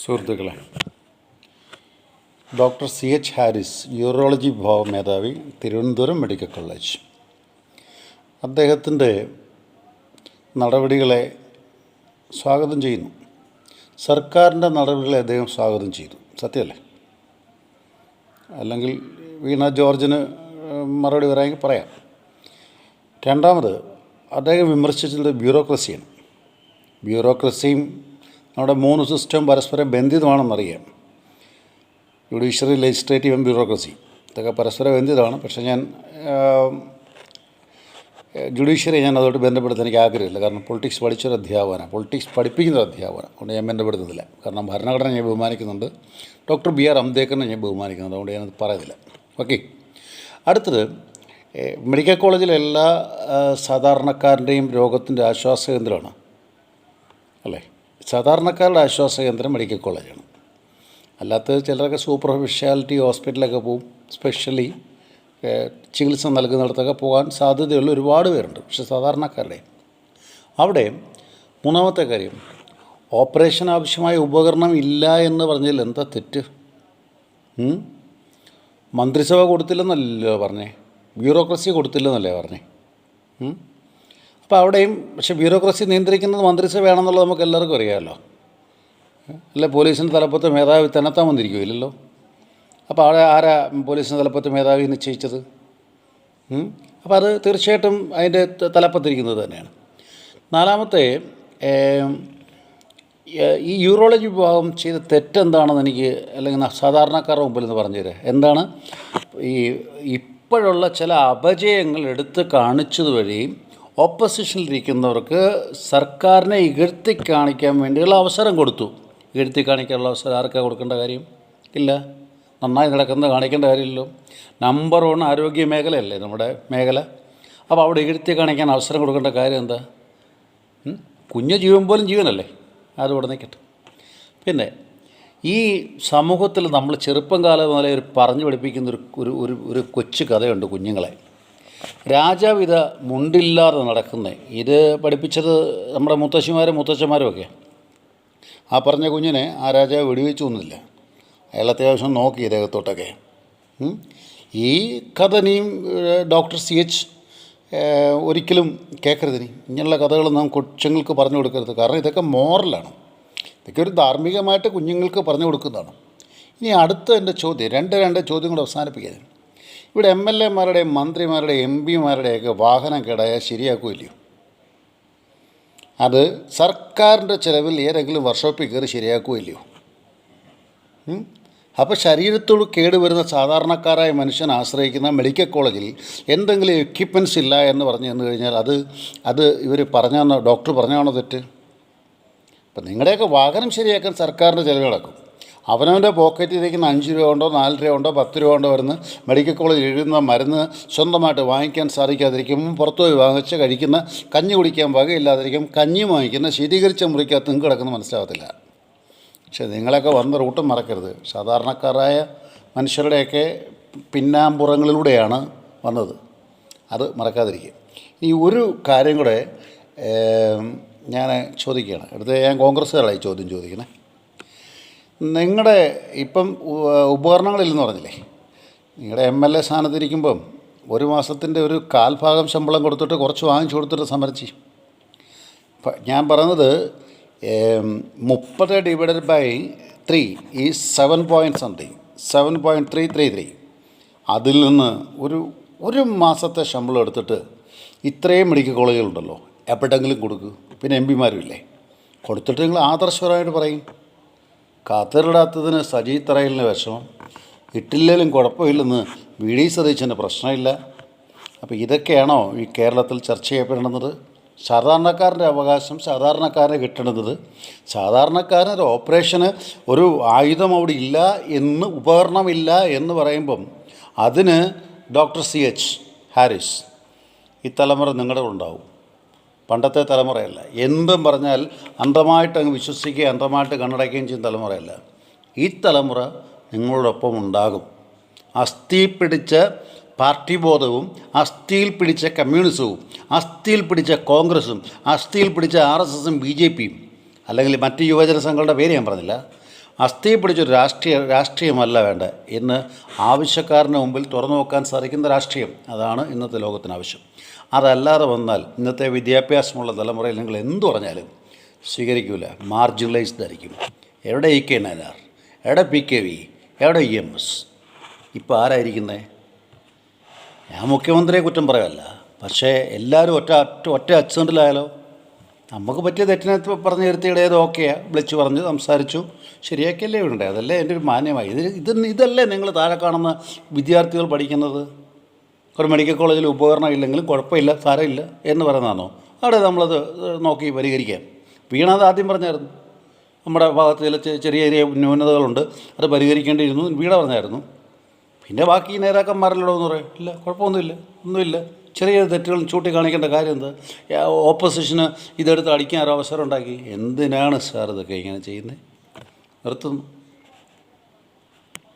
സുഹൃത്തുക്കളെ, doctor CH Haris, urology വിഭാഗം മേധാവി, തിരുവനന്തപുരം മെഡിക്കൽ കോളേജ്. അദ്ദേഹത്തിൻ്റെ നടപടികളെ സ്വാഗതം ചെയ്യുന്നു. സർക്കാരിൻ്റെ നടപടികളെ അദ്ദേഹം സ്വാഗതം ചെയ്തു. സത്യമല്ലേ? അല്ലെങ്കിൽ വീണ ജോർജിന് മറുപടി പറയാമെങ്കിൽ പറയാം. രണ്ടാമത്, അദ്ദേഹം വിമർശിച്ചത് ബ്യൂറോക്രസിയാണ്. ബ്യൂറോക്രസിയും നമ്മുടെ മൂന്ന് സിസ്റ്റം പരസ്പരം ബന്ധിതമാണെന്നറിയാം. ജുഡീഷ്യറി, ലെജിസ്ലേറ്റീവ്, ബ്യൂറോക്രസി ഇതൊക്കെ പരസ്പരം ബന്ധിതമാണ്. പക്ഷേ ഞാൻ ജുഡീഷ്യറി അതുമായിട്ട് ബന്ധപ്പെടുത്താൻ എനിക്ക് ആഗ്രഹമില്ല. കാരണം പൊളിറ്റിക്സ് പഠിച്ചൊരു അധ്യാപകനാണ്, പൊളിറ്റിക്സ് പഠിപ്പിക്കുന്ന ഒരു അധ്യാപകനാണ്. അതുകൊണ്ട് ഞാൻ ബന്ധപ്പെടുത്തുന്നില്ല. കാരണം ഭരണഘടന ഞാൻ ബഹുമാനിക്കുന്നുണ്ട്, ഡോക്ടർ BR അംബേദ്കറിനെ ഞാൻ ബഹുമാനിക്കുന്നുണ്ട്. അതുകൊണ്ട് ഞാനത് പറയുന്നില്ല. ഓക്കെ. അടുത്തത്, മെഡിക്കൽ കോളേജിലെ എല്ലാ സാധാരണക്കാരൻ്റെയും രോഗത്തിൻ്റെ ആശ്വാസ കേന്ദ്രമാണ് അല്ലേ? സാധാരണക്കാരുടെ ആശ്വാസ കേന്ദ്രം മെഡിക്കൽ കോളേജാണ്. അല്ലാത്ത ചിലരൊക്കെ സൂപ്പർ സ്പെഷ്യാലിറ്റി ഹോസ്പിറ്റലൊക്കെ പോവും. സ്പെഷ്യലി ചികിത്സ നൽകുന്നിടത്തൊക്കെ പോകാൻ സാധ്യതയുള്ള ഒരുപാട് പേരുണ്ട്. പക്ഷേ സാധാരണക്കാരുടെ അവിടെ മൂന്നാമത്തെ കാര്യം, ഓപ്പറേഷൻ ആവശ്യമായ ഉപകരണം ഇല്ല എന്ന് പറഞ്ഞാൽ എന്താ തെറ്റ്? മന്ത്രിസഭ കൊടുത്തില്ലെന്നല്ലോ പറഞ്ഞേ, ബ്യൂറോക്രസി കൊടുത്തില്ലെന്നല്ലേ പറഞ്ഞേ. അപ്പോൾ അവിടെയും പക്ഷേ ബ്യൂറോക്രസി നിയന്ത്രിക്കുന്നത് മന്ത്രിസഭയാണെന്നുള്ളത് നമുക്ക് എല്ലാവർക്കും അറിയാമല്ലോ. അല്ലെ, പോലീസിൻ്റെ തലപ്പത്ത് മേധാവി തന്നെത്താൻ വന്നിരിക്കുമല്ലോ. അപ്പോൾ അവിടെ ആരാ പോലീസിൻ്റെ തലപ്പത്ത് മേധാവി നിശ്ചയിച്ചത്? അപ്പോൾ അത് തീർച്ചയായിട്ടും അതിൻ്റെ തലപ്പത്തിരിക്കുന്നത് തന്നെയാണ്. നാലാമത്തെ, ഈ യൂറോളജി വിഭാഗം ചെയ്ത തെറ്റെന്താണെന്ന് എനിക്ക്, അല്ലെങ്കിൽ സാധാരണക്കാരുടെ മുമ്പിൽ നിന്ന് പറഞ്ഞു തരാം. എന്താണ് ഇപ്പോഴുള്ള ചില അപജയങ്ങൾ എടുത്ത് കാണിച്ചത് വഴി ഓപ്പോസിഷനിലിരിക്കുന്നവർക്ക് സർക്കാരിനെ ഇകഴ്ത്തി കാണിക്കാൻ വേണ്ടിയുള്ള അവസരം കൊടുത്തു. ഇകഴ്ത്തി കാണിക്കാനുള്ള അവസരം ആർക്കാണ് കൊടുക്കേണ്ട കാര്യം? ഇല്ല. നന്നായി നടക്കുന്നത് കാണിക്കേണ്ട കാര്യമില്ലല്ലോ. നമ്പർ 1 ആരോഗ്യ മേഖലയല്ലേ നമ്മുടെ മേഖല. അപ്പോൾ അവിടെ ഇകഴ്ത്തി കാണിക്കാൻ അവസരം കൊടുക്കേണ്ട കാര്യം എന്താ? കുഞ്ഞു ജീവൻ പോലും ജീവനല്ലേ, അതിവിടെ നിൽക്കട്ടെ. പിന്നെ ഈ സമൂഹത്തിൽ നമ്മൾ ചെറുപ്പം കാലം മുതലേ പറഞ്ഞു പഠിപ്പിക്കുന്ന ഒരു കൊച്ചു കഥയുണ്ട് കുഞ്ഞുങ്ങളെ. രാജാവിധ മുണ്ടില്ലാതെ നടക്കുന്നത്. ഇത് പഠിപ്പിച്ചത് നമ്മുടെ മുത്തച്ഛന്മാരും ഒക്കെ. ആ പറഞ്ഞ കുഞ്ഞിനെ ആ രാജാവ് വെടിവെച്ചു ഒന്നുമില്ല. അയാൾ അത്യാവശ്യം നോക്കി ഇദ്ദേഹത്തോട്ടൊക്കെ. ഈ കഥ നീയും ഡോക്ടർ CH ഒരിക്കലും കേൾക്കരുത്. ഇങ്ങനെയുള്ള കഥകൾ നാം കൊച്ചുങ്ങൾക്ക് പറഞ്ഞു കൊടുക്കരുത്. കാരണം ഇതൊക്കെ മോറലാണ്, ഇതൊക്കെ ഒരു ധാർമ്മികമായിട്ട് കുഞ്ഞുങ്ങൾക്ക് പറഞ്ഞു കൊടുക്കുന്നതാണ്. ഇനി അടുത്ത എൻ്റെ ചോദ്യം, രണ്ട് ചോദ്യം കൂടെ അവസാനിപ്പിക്കാൻ. ഇവിടെ MLA-മാരുടെയും മന്ത്രിമാരുടെയും MP-മാരുടെയൊക്കെ വാഹനം കേടായാൽ ശരിയാക്കുമല്ലയോ? അത് സർക്കാരിൻ്റെ ചിലവിൽ ഏതെങ്കിലും വർക്ക്ഷോപ്പിൽ കയറി ശരിയാക്കുമല്ലയോ? അപ്പോൾ ശരീരത്തോട് കേടുവരുന്ന സാധാരണക്കാരായ മനുഷ്യൻ ആശ്രയിക്കുന്ന മെഡിക്കൽ കോളേജിൽ എന്തെങ്കിലും എക്യുപ്മെൻറ്റ്സ് ഇല്ല എന്ന് പറഞ്ഞു തന്നു കഴിഞ്ഞാൽ അത് ഇവർ പറഞ്ഞാണോ, ഡോക്ടർ പറഞ്ഞാണോ തെറ്റ്? അപ്പം നിങ്ങളുടെയൊക്കെ വാഹനം ശരിയാക്കാൻ സർക്കാരിൻ്റെ ചിലവ് കിടക്കും. അവനവൻ്റെ പോക്കറ്റിലിരിക്കുന്ന 5 രൂപ കൊണ്ടോ 4 രൂപ കൊണ്ടോ 10 രൂപ കൊണ്ടോ വരുന്ന മെഡിക്കൽ കോളേജിൽ എഴുതുന്ന മരുന്ന് സ്വന്തമായിട്ട് വാങ്ങിക്കാൻ സാധിക്കാതിരിക്കും. പുറത്തുപോയി വാങ്ങിച്ച് കഴിക്കുന്ന, കഞ്ഞി കുടിക്കാൻ വകയില്ലാതിരിക്കും. കഞ്ഞി വാങ്ങിക്കുന്ന ശീതീകരിച്ച മുറിക്കകത്ത് നിങ്ങൾക്ക് കിടക്കുന്ന മനസ്സിലാകത്തില്ല. പക്ഷേ നിങ്ങളൊക്കെ വന്ന റൂട്ടും മറക്കരുത്. സാധാരണക്കാരായ മനുഷ്യരുടെയൊക്കെ പിന്നാമ്പുറങ്ങളിലൂടെയാണ് വന്നത്, അത് മറക്കാതിരിക്കുക. ഈ ഒരു കാര്യം കൂടെ ഞാൻ ചോദിക്കുകയാണ്. അടുത്ത ഞാൻ കോൺഗ്രസ്സുകാരായി ചോദ്യം ചോദിക്കണേ. നിങ്ങളുടെ ഇപ്പം ഉപകരണങ്ങളില്ലെന്ന് പറഞ്ഞില്ലേ, നിങ്ങളുടെ MLA സ്ഥാനത്തിരിക്കുമ്പം ഒരു മാസത്തിൻ്റെ ഒരു 1/4 ശമ്പളം കൊടുത്തിട്ട് കുറച്ച് വാങ്ങിച്ചു കൊടുത്തിട്ട് സമരച്ച്. ഞാൻ പറയുന്നത് 30 ഡിവൈഡഡ് ബൈ 3 ഈ 7.333. അതിൽ നിന്ന് ഒരു മാസത്തെ ശമ്പളം എടുത്തിട്ട് ഇത്രയും മെഡിക്കൽ കോളേജുകളുണ്ടല്ലോ, എപ്പോഴെങ്കിലും കൊടുക്കുക. പിന്നെ MP-മാരും ഇല്ലേ, കൊടുത്തിട്ട് നിങ്ങൾ ആദർശപരമായിട്ട് പറയും. കതറിടാത്തതിന് സജി തറയിലിന് വിഷമം, ഇട്ടില്ലേലും കുഴപ്പമില്ലെന്ന് VD സതീശൻ്റെ പ്രശ്നമില്ല. അപ്പോൾ ഇതൊക്കെയാണോ ഈ കേരളത്തിൽ ചർച്ച ചെയ്യപ്പെടുന്നത്? സാധാരണക്കാരൻ്റെ അവകാശം സാധാരണക്കാരന് കിട്ടേണ്ടത്, സാധാരണക്കാരനൊരു ഓപ്പറേഷന് ഒരു ആയുധം അവിടെ ഇല്ല എന്ന്, ഉപകരണമില്ല എന്ന് പറയുമ്പം അതിന് ഡോക്ടർ CH ഹാരിസ്, ഈ തലമുറ നിങ്ങളുടെ ഉണ്ടാവും. പണ്ടത്തെ തലമുറയല്ല. എന്തും പറഞ്ഞാൽ അന്ധമായിട്ട് അങ്ങ് വിശ്വസിക്കുകയും അന്ധമായിട്ട് കണ്ണടയ്ക്കുകയും ചെയ്യുന്ന തലമുറയല്ല. ഈ തലമുറ നിങ്ങളോടൊപ്പം ഉണ്ടാകും. അസ്ഥി പിടിച്ച പാർട്ടി ബോധവും, അസ്ഥിയിൽ പിടിച്ച കമ്മ്യൂണിസവും, അസ്ഥിയിൽ പിടിച്ച കോൺഗ്രസും, അസ്ഥിയിൽ പിടിച്ച RSSും BJPയും, അല്ലെങ്കിൽ മറ്റ് യുവജന സംഘങ്ങളുടെ പേര് ഞാൻ പറഞ്ഞില്ല, അസ്ഥി പിടിച്ചൊരു രാഷ്ട്രീയമല്ല വേണ്ട. ഇന്ന് ആവശ്യക്കാരന് മുമ്പിൽ തുറന്നു നോക്കാൻ സാധിക്കുന്ന രാഷ്ട്രീയം, അതാണ് ഇന്നത്തെ ലോകത്തിന് ആവശ്യം. അതല്ലാതെ വന്നാൽ ഇന്നത്തെ വിദ്യാഭ്യാസമുള്ള തലമുറയിൽ നിങ്ങൾ എന്തു പറഞ്ഞാലും സ്വീകരിക്കില്ല, മാർജിനലൈസ്ഡ് ആയിരിക്കും. എവിടെ കെ നായനാർ, എവിടെ PKV, എവിടെ EMS? ഇപ്പോൾ ആരായിരിക്കുന്നത്? ഞാൻ മുഖ്യമന്ത്രിയെ കുറ്റം പറയല്ല, പക്ഷേ എല്ലാവരും ഒറ്റ ആക്സിഡൻറ്റിലായാലോ? നമുക്ക് പറ്റിയ തെറ്റിനെ പറഞ്ഞ് നിർത്തിയുടെ ഏതോ ഓക്കെയാണ്, വിളിച്ച് പറഞ്ഞ് സംസാരിച്ചു, ശരിയാക്കിയല്ലേ വേണ്ടേ? അതല്ലേ എൻ്റെ ഒരു മാന്യമായി. ഇതല്ലേ നിങ്ങൾ താഴെ കാണുന്ന വിദ്യാർത്ഥികൾ പഠിക്കുന്നത്? ഒരു മെഡിക്കൽ കോളേജിൽ ഉപകരണം ഇല്ലെങ്കിലും കുഴപ്പമില്ല, സാരമില്ല എന്ന് പറയുന്നതാണോ? അവിടെ നമ്മളത് നോക്കി പരിഹരിക്കാം. വീണത് ആദ്യം പറഞ്ഞായിരുന്നു, നമ്മുടെ ഭാഗത്ത് ചില ചെറിയ ന്യൂനതകളുണ്ട്, അത് പരിഹരിക്കേണ്ടിയിരുന്നു വീണ പറഞ്ഞായിരുന്നു. പിന്നെ ബാക്കി നേതാക്കന്മാരല്ലോ എന്ന് പറയും, ഇല്ല ഒന്നുമില്ല, ചെറിയ തെറ്റുകൾ ചൂണ്ടിക്കാണിക്കേണ്ട കാര്യം എന്താ? ഓപ്പോസിഷന് ഇതെടുത്ത് അടിക്കാൻ ഒരു അവസരം ഉണ്ടാക്കി. എന്തിനാണ് സാർ ഇതൊക്കെ ഇങ്ങനെ ചെയ്യുന്നത്? നിർത്തുന്നു.